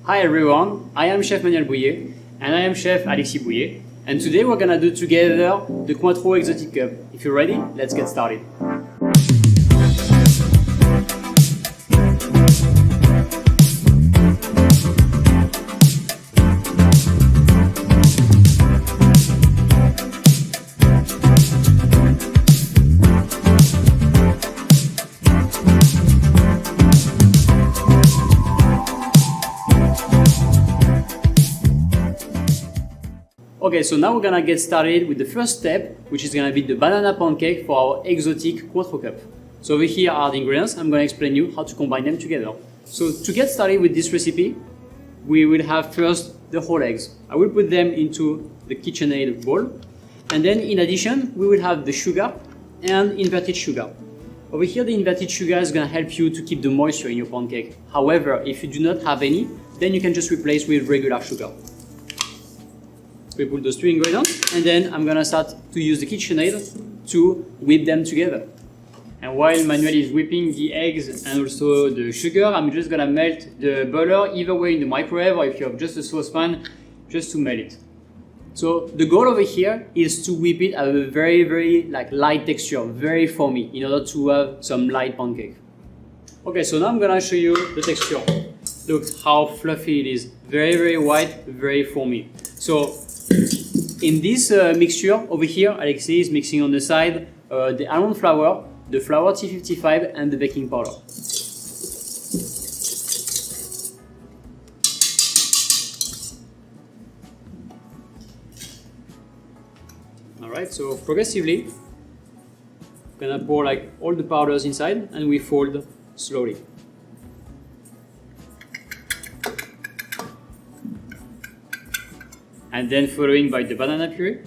Hi everyone, I am Chef Manuel Bouillet and I am Chef Alexis Bouillet, and today we're gonna do together the Cointreau Exotic Cup. If you're ready, let's get started. Okay, so now we're gonna get started with the first step, which is gonna be the banana pancake for our exotic Cointreau cup. So over here are the ingredients. I'm gonna explain you how to combine them together. So to get started with this recipe, we will have first the whole eggs. I will put them into the KitchenAid bowl. And then in addition, we will have the sugar and inverted sugar. Over here, the inverted sugar is gonna help you to keep the moisture in your pancake. However, if you do not have any, then you can just replace with regular sugar. We put those two ingredients, and then I'm gonna start to use the KitchenAid to whip them together. And while Manuel is whipping the eggs and also the sugar, I'm just gonna melt the butter either way in the microwave, or if you have just a saucepan, just to melt it. So the goal over here is to whip it at a very light texture, very foamy, in order to have some light pancake. Okay, so now I'm gonna show you the texture. Look how fluffy it is, very white, very foamy. So in this mixture over here, Alexis is mixing on the side the almond flour, the flour T55, and the baking powder. Alright, so progressively, we're gonna pour like all the powders inside and we fold slowly. And then following by the banana puree.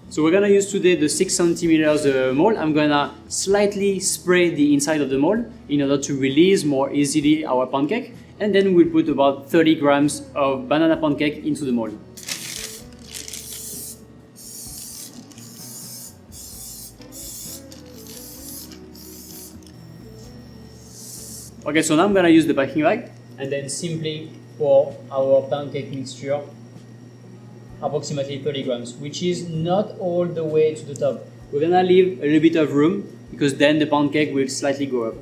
So we're gonna use today the 6 centimeters mold. I'm gonna slightly spray the inside of the mold in order to release more easily our pancake. And then we'll put about 30 grams of banana pancake into the mold. Okay, so now I'm gonna use the packing bag and then simply pour our pancake mixture, approximately 30 grams, which is not all the way to the top. We're gonna leave a little bit of room because then the pancake will slightly go up.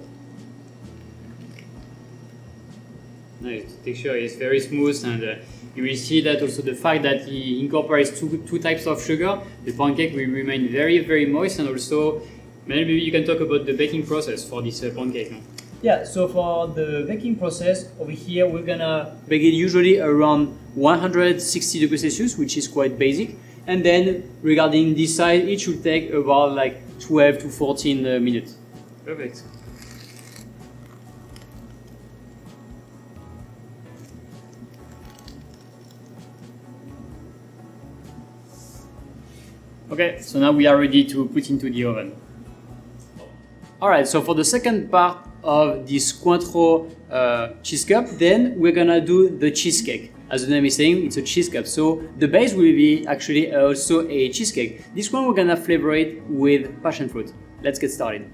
Nice, the texture is very smooth, and you will see that also the fact that he incorporates two types of sugar, the pancake will remain very moist, and also maybe you can talk about the baking process for this pancake. Yeah, so for the baking process, over here we're gonna bake it usually around 160 degrees Celsius, which is quite basic. And then regarding this side, it should take about like 12 to 14 minutes. Perfect. Okay, so now we are ready to put into the oven. Alright, so for the second part of this Cointreau cheese cup, then we're gonna do the cheesecake. As the name is saying, it's a cheese cup. So the base will be actually also a cheesecake. This one we're gonna flavor it with passion fruit. Let's get started.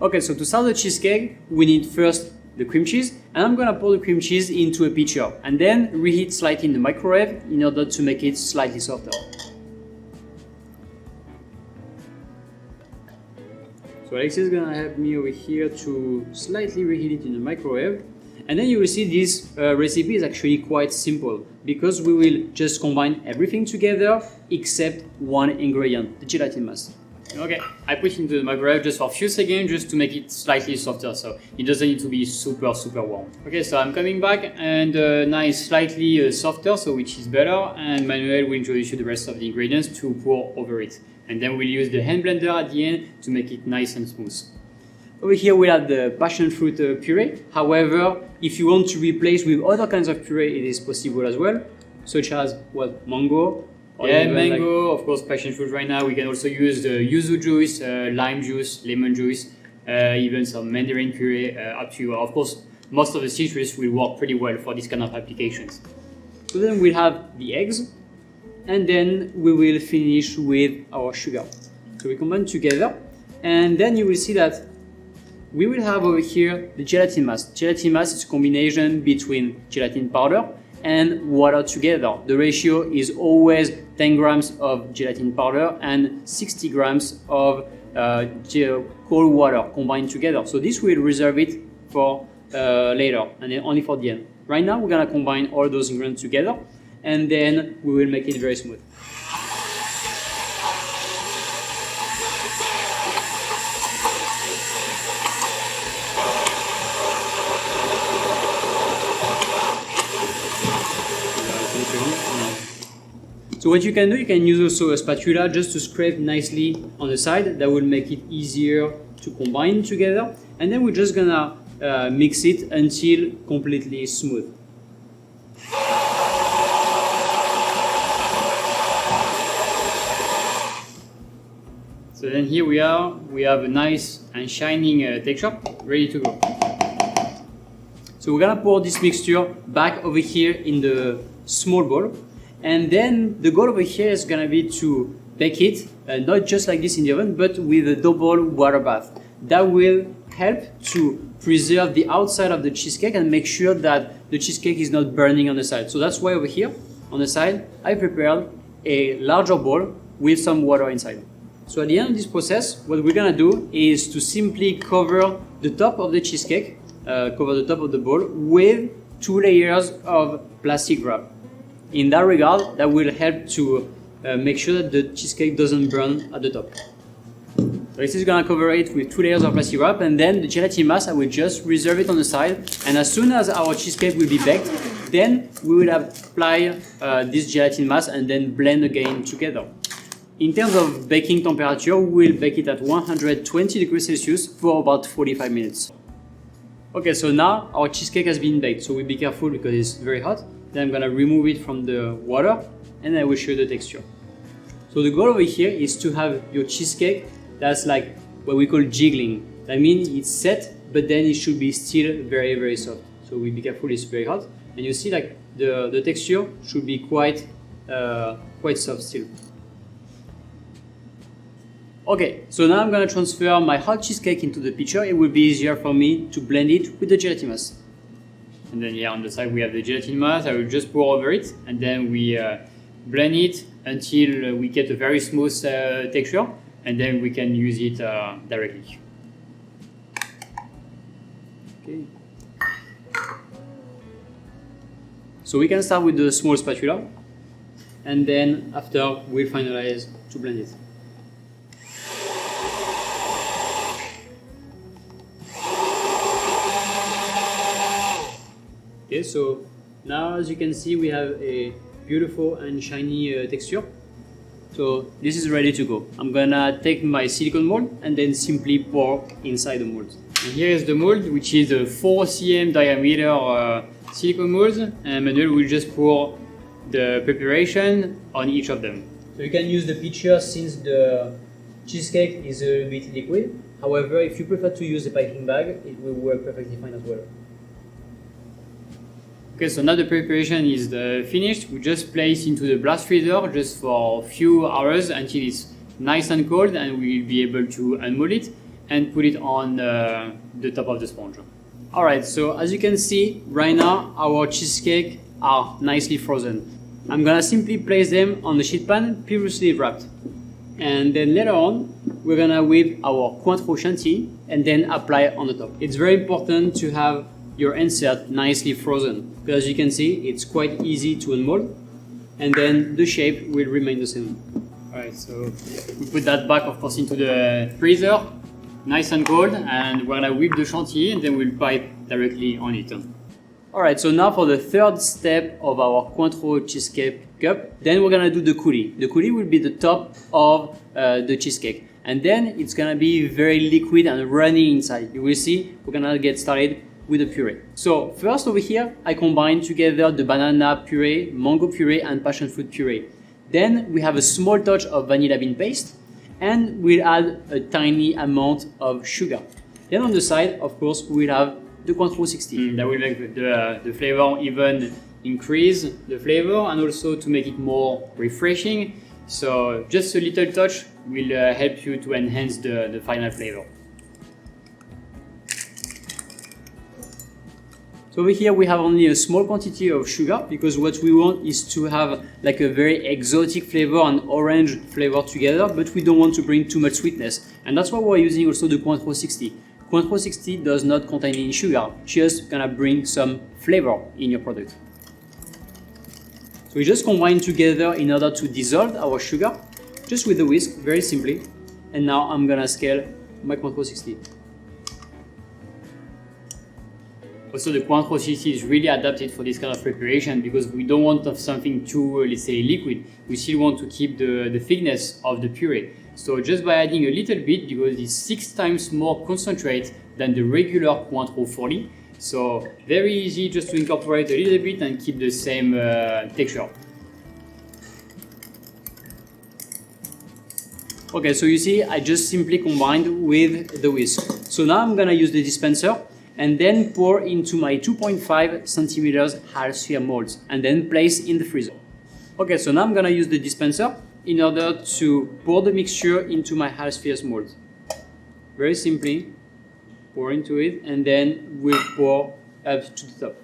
Okay, so to start the cheesecake, we need first the cream cheese, and I'm gonna pour the cream cheese into a pitcher and then reheat slightly in the microwave in order to make it slightly softer. So Alexis is gonna help me over here to slightly reheat it in the microwave. And then you will see this recipe is actually quite simple because we will just combine everything together except one ingredient, the gelatin mass. Okay, I put it into the microwave just for a few seconds just to make it slightly softer, so it doesn't need to be super warm. Okay, so I'm coming back and now it's slightly softer, so which is better, and Manuel will introduce you the rest of the ingredients to pour over it. And then we'll use the hand blender at the end to make it nice and smooth. Over here we have the passion fruit puree. However, if you want to replace with other kinds of puree, it is possible as well, such as mango. Mango, of course, passion fruit right now. We can also use the yuzu juice, lime juice, lemon juice, even some mandarin puree, up to you. Of course, most of the citrus will work pretty well for this kind of applications. So then we'll have the eggs, and then we will finish with our sugar. So we combine together, and then you will see that we will have over here the gelatin mass. Gelatin mass is a combination between gelatin powder and water together. The ratio is always 10 grams of gelatin powder and 60 grams of cold water combined together. So this will reserve it for later and then only for the end. Right now we're gonna combine all those ingredients together and then we will make it very smooth. So what you can do, you can use also a spatula just to scrape nicely on the side. That will make it easier to combine together. And then we're just gonna mix it until completely smooth. So then here we are, we have a nice and shining texture, ready to go. So we're gonna pour this mixture back over here in the small bowl. And then the goal over here is gonna be to bake it, not just like this in the oven, but with a double water bath. That will help to preserve the outside of the cheesecake and make sure that the cheesecake is not burning on the side. So that's why over here, on the side, I prepared a larger bowl with some water inside. So at the end of this process, what we're gonna do is to simply cover the top of the cheesecake, cover the top of the bowl with 2 layers of plastic wrap. In that regard, that will help to make sure that the cheesecake doesn't burn at the top. So this is gonna cover it with 2 layers of plastic wrap, and then the gelatin mass, I will just reserve it on the side. And as soon as our cheesecake will be baked, then we will apply this gelatin mass and then blend again together. In terms of baking temperature, we will bake it at 120 degrees Celsius for about 45 minutes. Okay, so now our cheesecake has been baked, so we'll be careful because it's very hot. Then I'm gonna remove it from the water and I will show you the texture. So the goal over here is to have your cheesecake that's like what we call jiggling. That means it's set, but then it should be still very, very soft. So we be careful, it's very hot. And you see like the texture should be quite soft still. Okay, so now I'm gonna transfer my hot cheesecake into the pitcher. It will be easier for me to blend it with the gelatin mass. And then on the side we have the gelatin mass. I will just pour over it and then we blend it until we get a very smooth texture, and then we can use it directly. Okay. So we can start with the small spatula and then after we'll finalize to blend it. Okay, so now as you can see we have a beautiful and shiny texture. So this is ready to go. I'm gonna take my silicone mold and then simply pour inside the mold. And here is the mold, which is a 4 cm diameter silicone mold, and Manuel will just pour the preparation on each of them. So you can use the pitcher since the cheesecake is a little bit liquid. However, if you prefer to use a piping bag, it will work perfectly fine as well. Okay, so now the preparation is finished. We just place into the blast freezer just for a few hours until it's nice and cold, and we'll be able to unmold it and put it on the top of the sponge. Alright, so as you can see, right now our cheesecake are nicely frozen. I'm gonna simply place them on the sheet pan previously wrapped. And then later on, we're gonna whip our Cointreau chantilly and then apply it on the top. It's very important to have your insert nicely frozen, because as you can see, it's quite easy to unmold, and then the shape will remain the same. Alright, so we put that back, of course, into the freezer, nice and cold, and we're gonna whip the chantilly, and then we'll pipe directly on it. Alright, so now for the third step of our Cointreau cheesecake cup, then we're gonna do the coulis. The coulis will be the top of the cheesecake, and then it's gonna be very liquid and runny inside. You will see, we're gonna get started with the puree. So first over here, I combine together the banana puree, mango puree, and passion fruit puree. Then we have a small touch of vanilla bean paste, and we'll add a tiny amount of sugar. Then on the side, of course, we'll have the Cointreau 60. That will make the flavor even increase the flavor, and also to make it more refreshing. So just a little touch will help you to enhance the final flavor. So over here we have only a small quantity of sugar because what we want is to have like a very exotic flavor and orange flavor together, but we don't want to bring too much sweetness. And that's why we're using also the Cointreau 60. Cointreau 60 does not contain any sugar, just gonna bring some flavor in your product. So we just combine together in order to dissolve our sugar, just with the whisk, very simply. And now I'm gonna scale my Cointreau 60. Also, the Cointreau 60 is really adapted for this kind of preparation because we don't want something too, let's say, liquid. We still want to keep the thickness of the puree. So just by adding a little bit, because it's 6 times more concentrate than the regular Cointreau 40, so very easy just to incorporate a little bit and keep the same texture. Okay, so you see, I just simply combined with the whisk. So now I'm gonna use the dispenser and then pour into my 2.5 centimeters half sphere molds and then place in the freezer. Okay, so now I'm gonna use the dispenser in order to pour the mixture into my half sphere molds. Very simply, pour into it and then we'll pour up to the top.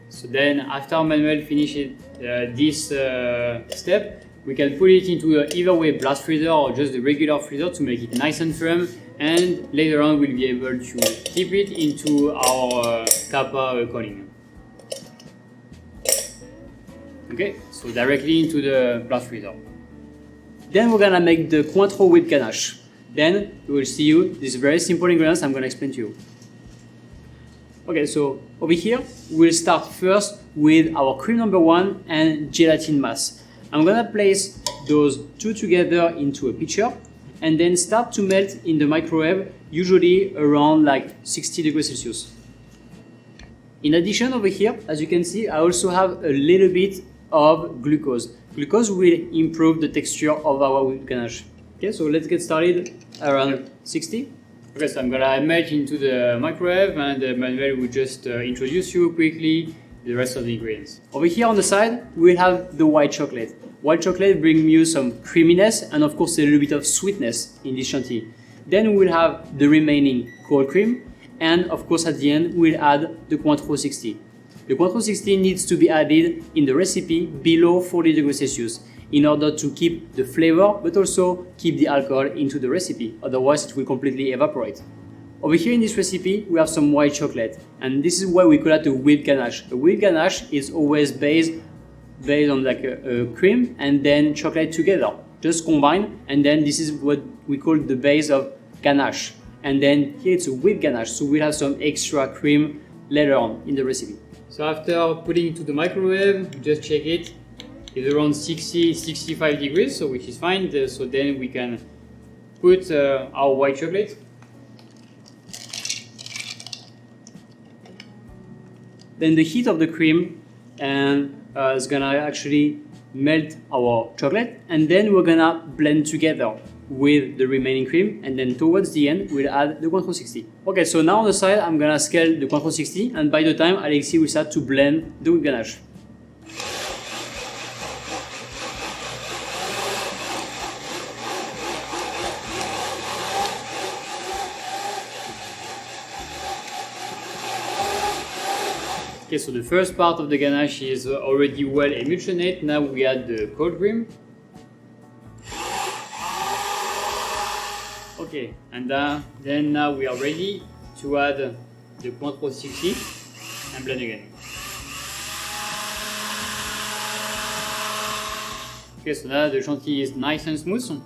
So then after Manuel finishes this step, we can put it into either way blast freezer or just the regular freezer to make it nice and firm, and later on we'll be able to keep it into our Kappa coating. Okay, so directly into the blast freezer. Then we're gonna make the Cointreau whipped ganache. Then we will see you. This is very simple ingredients I'm gonna explain to you. Okay, so over here, we'll start first with our cream number 1 and gelatin mass. I'm gonna place those two together into a pitcher and then start to melt in the microwave, usually around like 60 degrees Celsius. In addition over here, as you can see, I also have a little bit of glucose. Glucose will improve the texture of our whipped ganache. Okay, so let's get started around 60. Okay, so I'm gonna melt into the microwave and Manuel will just introduce you quickly the rest of the ingredients. Over here on the side, we'll have the white chocolate. White chocolate brings you some creaminess and of course a little bit of sweetness in this chantilly. Then we'll have the remaining cold cream and of course at the end we'll add the Cointreau 60. The Cointreau 60 needs to be added in the recipe below 40 degrees Celsius in order to keep the flavor but also keep the alcohol into the recipe, otherwise it will completely evaporate. Over here in this recipe we have some white chocolate and this is why we call it a whipped ganache. A whipped ganache is always based on like a cream and then chocolate together, just combine, and then this is what we call the base of ganache. And then here it's a whipped ganache, so we'll have some extra cream later on in the recipe. So after putting it to the microwave, just check it. It's around 60-65 degrees, so which is fine. So then we can put our white chocolate. Then the heat of the cream and is gonna actually melt our chocolate, and then we're gonna blend together with the remaining cream, and then towards the end we'll add the Cointreau 60. Okay, so now on the side I'm gonna scale the Cointreau 60, and by the time Alexis will start to blend the whipped ganache. Okay, so the first part of the ganache is already well emulsionate. Now we add the cold cream. Okay, and then now we are ready to add the Cointreau 60 and blend again. Okay, so now the chantilly is nice and smooth.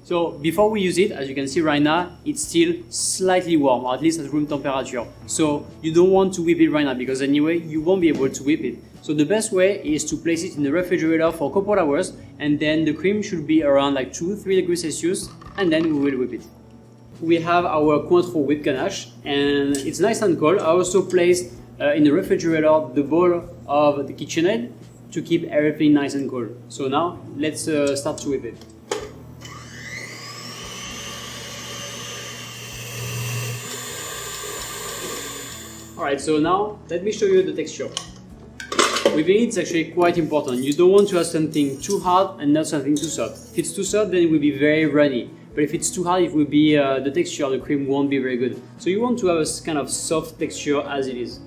So before we use it, as you can see right now, it's still slightly warm, or at least at room temperature. So you don't want to whip it right now because anyway, you won't be able to whip it. So the best way is to place it in the refrigerator for a couple hours, and then the cream should be around like 2-3 degrees Celsius, and then we will whip it. We have our Cointreau whipped ganache, and it's nice and cold. I also placed in the refrigerator the bowl of the KitchenAid to keep everything nice and cold. So now let's start to whip it. Alright, so now let me show you the texture. With it, it's actually quite important. You don't want to have something too hard and not something too soft. If it's too soft, then it will be very runny. But if it's too hard, it will be the texture of the cream won't be very good. So you want to have a kind of soft texture as it is.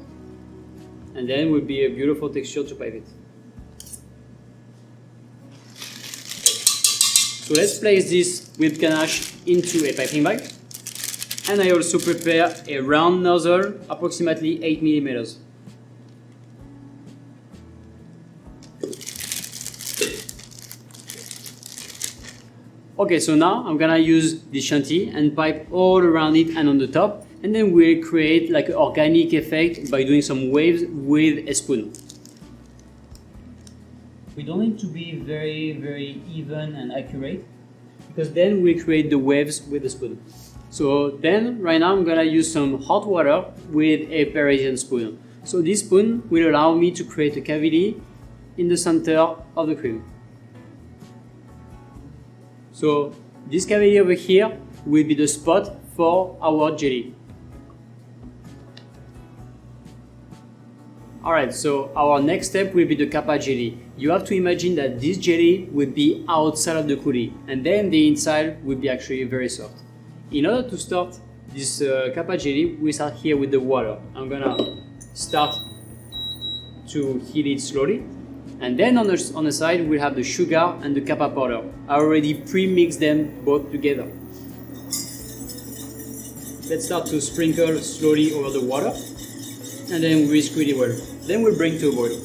And then it will be a beautiful texture to pipe it. So let's place this whipped ganache into a piping bag. And I also prepare a round nozzle, approximately 8 millimeters. Okay, so now I'm gonna use the shanty and pipe all around it and on the top, and then we'll create like an organic effect by doing some waves with a spoon. We don't need to be very even and accurate, because then we create the waves with the spoon. So then, right now I'm gonna use some hot water with a Parisian spoon. So this spoon will allow me to create a cavity in the center of the cream. So this cavity over here will be the spot for our jelly. Alright, so our next step will be the kappa jelly. You have to imagine that this jelly will be outside of the coulis, and then the inside will be actually very soft. In order to start this kappa jelly, we start here with the water. I'm gonna start to heat it slowly. And then on the side, we'll have the sugar and the kappa powder. I already pre-mixed them both together. Let's start to sprinkle slowly over the water. And then whisk really well. Then we'll bring to a boil.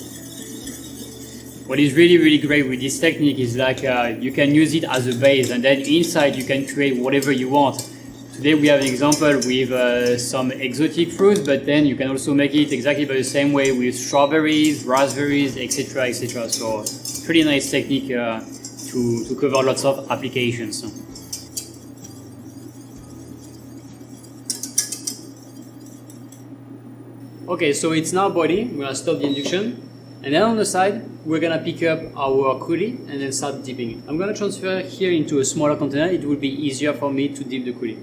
What is really great with this technique is like you can use it as a base, and then inside you can create whatever you want. Today we have an example with some exotic fruits, but then you can also make it exactly the same way with strawberries, raspberries, etc. etc. So pretty nice technique to cover lots of applications. Okay, so it's now boiling. We're gonna stop the induction, and then on the side we're gonna pick up our coulis and then start dipping it. I'm gonna transfer here into a smaller container. It will be easier for me to dip the coulis.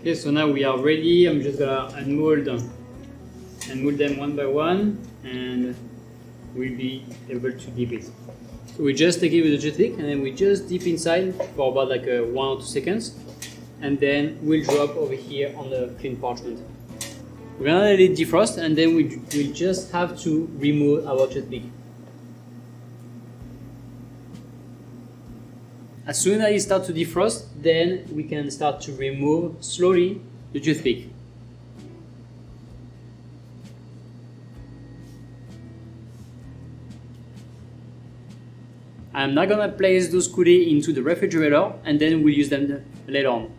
Okay, so now we are ready. I'm just gonna unmold them one by one, and we'll be able to dip it. So we just take it with a toothpick, and then we just dip inside for about like 1 or 2 seconds, and then we'll drop over here on the clean parchment. We're gonna let it defrost, and then we'll just have to remove our toothpick. As soon as it starts to defrost, then we can start to remove slowly the toothpick. I'm not gonna place those coulis into the refrigerator, and then we'll use them later on.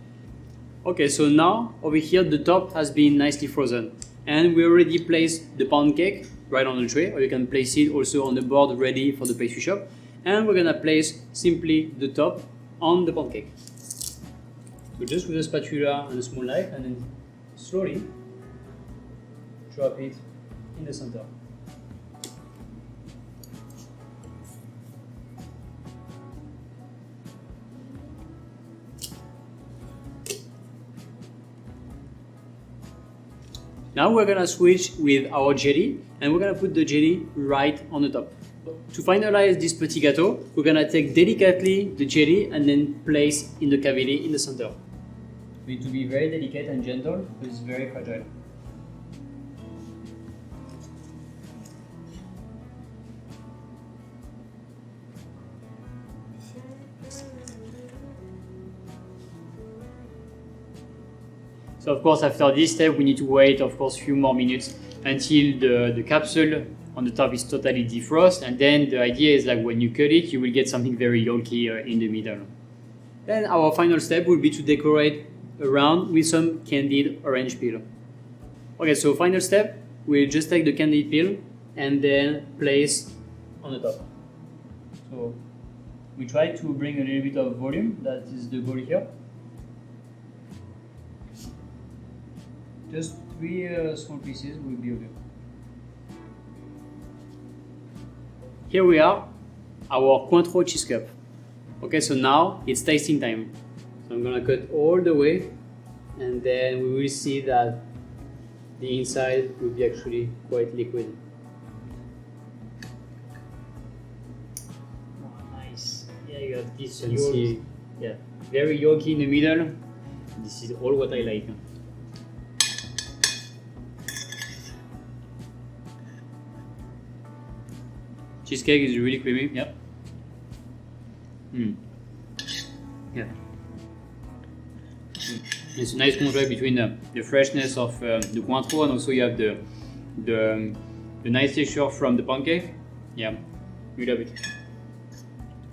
Okay, so now over here the top has been nicely frozen, and we already placed the pound cake right on the tray, or you can place it also on the board ready for the pastry shop. And we're gonna place simply the top on the pound cake. So just with a spatula and a small knife, and then slowly drop it in the center. Now we're gonna switch with our jelly, and we're gonna put the jelly right on the top. To finalize this petit gâteau, we're gonna take delicately the jelly and then place in the cavity in the center. We need to be very delicate and gentle because it's very fragile. So of course, after this step, we need to wait, of course, a few more minutes until the capsule on the top is totally defrosted, and then the idea is like when you cut it, you will get something very yolky in the middle. Then our final step will be to decorate around with some candied orange peel. Okay, so final step, we'll just take the candied peel and then place on the top. So we try to bring a little bit of volume, that is the goal here. Just 3 small pieces will be okay. Here we are, our Cointro cheese cup. Okay, so now it's tasting time. So I'm gonna cut all the way, and then we will see that the inside will be actually quite liquid. Oh, nice. Yeah, you have this yolk. Yeah, very yolky in the middle. This is all what I like. Cheesecake is really creamy. Yep. Yeah. It's a nice contrast between the freshness of the cointreau, and also you have the nice texture from the pancake. Yeah, we love it.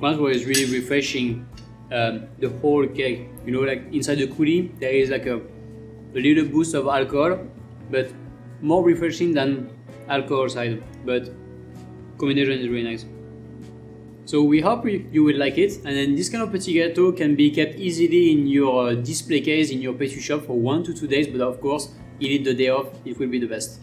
Cointreau is really refreshing the whole cake. You know, like inside the coulis, there is like a little boost of alcohol, but more refreshing than alcohol side. But combination is really nice. So we hope you will like it, and then this kind of petit gâteau can be kept easily in your display case in your pastry shop for 1 to 2 days, but of course, eat it the day off, it will be the best.